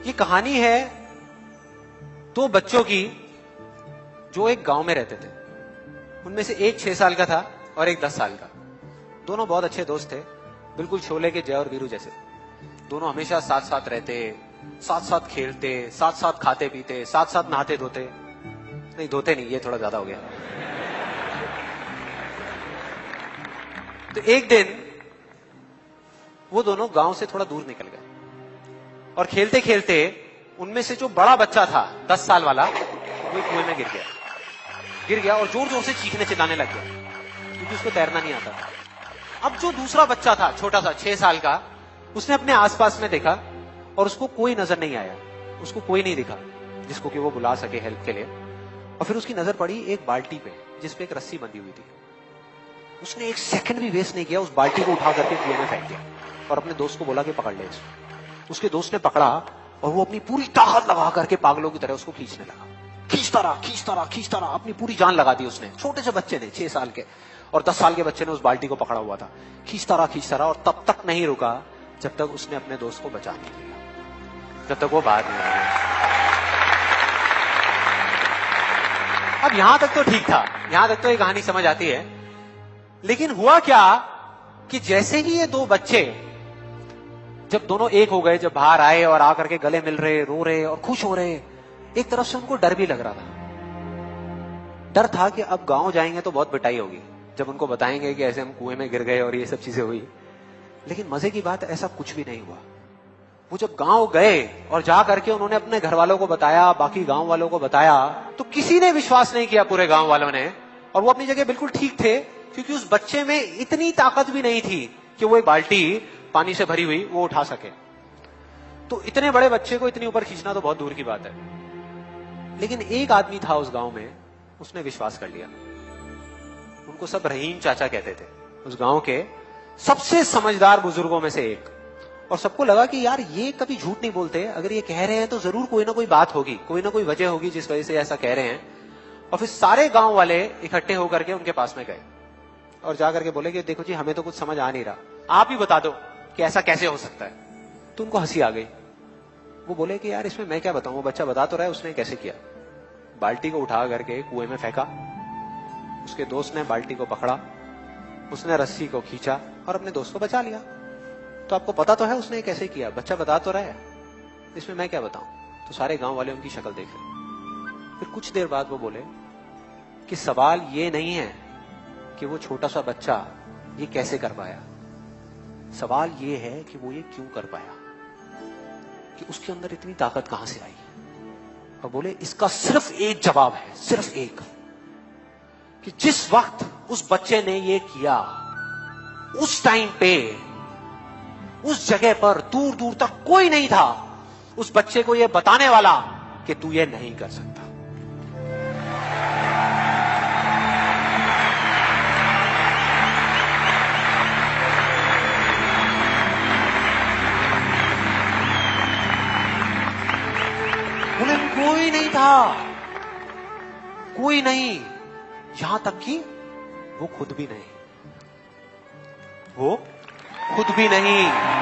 ये कहानी है दो बच्चों की जो एक गांव में रहते थे। उनमें से एक 6 साल का था और एक 10 साल का। दोनों बहुत अच्छे दोस्त थे, बिल्कुल शोले के जय और वीरू जैसे। दोनों हमेशा साथ साथ रहते, साथ साथ खेलते, साथ साथ खाते पीते, साथ साथ नहाते धोते। नहीं, धोते नहीं, ये थोड़ा ज्यादा हो गया। तो एक दिन वो दोनों गांव से थोड़ा दूर निकल गए और खेलते खेलते उनमें से जो बड़ा बच्चा था 10 साल वाला, वो कुएं में गिर गया और जोर जोर से चीखने चिल्लाने लग गया क्योंकि उसको तैरना नहीं आता था। अब जो दूसरा बच्चा था छोटा सा 6 साल का, उसने अपने आसपास में देखा और उसको कोई नजर नहीं आया, उसको कोई नहीं दिखा जिसको कि वो बुला सके हेल्प के लिए। और फिर उसकी नजर पड़ी एक बाल्टी पे जिसपे एक रस्सी बंधी हुई थी। उसने एक सेकंड भी वेस्ट नहीं किया, उस बाल्टी को उठा करके कुएं में फेंक दिया और अपने दोस्त को बोला कि पकड़ ले इसको। उसके दोस्त ने पकड़ा और वो अपनी पूरी ताकत लगा करके पागलों की तरह उसको खींचने लगा। खींचता रहा, अपनी पूरी जान लगा दी उसने। छोटे से बच्चे ने, 6 साल के और 10 साल के बच्चे ने उस बाल्टी को पकड़ा हुआ था। खींचता रहा और तब तक नहीं रुका जब तक उसने अपने दोस्त को बचा नहीं लिया, जब तक वो बाहर नहीं आ गया। अब यहां तक तो ठीक था, यहां तक तो ये कहानी समझ आती है। लेकिन हुआ क्या कि जैसे ही ये दो बच्चे जब दोनों एक हो गए, जब बाहर आए और आकर के गले मिल रहे, रो रहे और खुश हो रहे, एक तरफ से उनको डर भी लग रहा था। डर था कि अब गांव जाएंगे तो बहुत पिटाई होगी जब उनको बताएंगे कि ऐसे हम कुएं में गिर गए और ये सब चीजें हुई। लेकिन मजे की बात, ऐसा कुछ भी नहीं हुआ। वो जब गांव गए और जा करके उन्होंने अपने घर वालों को बताया, बाकी गांव वालों को बताया, तो किसी ने विश्वास नहीं किया, पूरे गांव वालों ने। और वो अपनी जगह बिल्कुल ठीक थे क्योंकि उस बच्चे में इतनी ताकत भी नहीं थी कि वो एक बाल्टी पानी से भरी हुई वो उठा सके। तो इतने बड़े बच्चे को इतनी ऊपर खींचना तो बहुत दूर की बात है। लेकिन एक आदमी था उस गांव में, उसने विश्वास कर लिया। उनको सब रहीम चाचा कहते थे, उस गांव के सबसे समझदार बुजुर्गों में से एक। और सबको लगा कि यार ये कभी झूठ नहीं बोलते, अगर ये कह रहे हैं तो जरूर कोई ना कोई बात होगी, कोई ना कोई वजह होगी जिस वजह से ऐसा कह रहे हैं। और फिर सारे गांव वाले इकट्ठे होकर के उनके पास में गए और जाकर के बोले कि देखो जी, हमें तो कुछ समझ आ नहीं रहा, आप ही बता दो कि ऐसा कैसे हो सकता है। तो उनको हंसी आ गई। वो बोले कि यार इसमें मैं क्या बताऊं, वो बच्चा बता तो रहा है उसने कैसे किया। बाल्टी को उठा करके कुएं में फेंका, उसके दोस्त ने बाल्टी को पकड़ा, उसने रस्सी को खींचा और अपने दोस्त को बचा लिया। तो आपको पता तो है उसने कैसे किया, बच्चा बता तो रहा है, इसमें मैं क्या बताऊं। तो सारे गांव वाले उनकी शक्ल देख रहे। फिर कुछ देर बाद वो बोले कि सवाल ये नहीं है कि वो छोटा सा बच्चा ये कैसे कर पाया, सवाल ये है कि वो ये क्यों कर पाया, कि उसके अंदर इतनी ताकत कहां से आई। और बोले इसका सिर्फ एक जवाब है, सिर्फ एक, कि जिस वक्त उस बच्चे ने ये किया, उस टाइम पे उस जगह पर दूर दूर तक कोई नहीं था उस बच्चे को ये बताने वाला कि तू ये नहीं कर सकता। उन्हें कोई नहीं था, कोई नहीं, यहां तक कि वो खुद भी नहीं, वो खुद भी नहीं।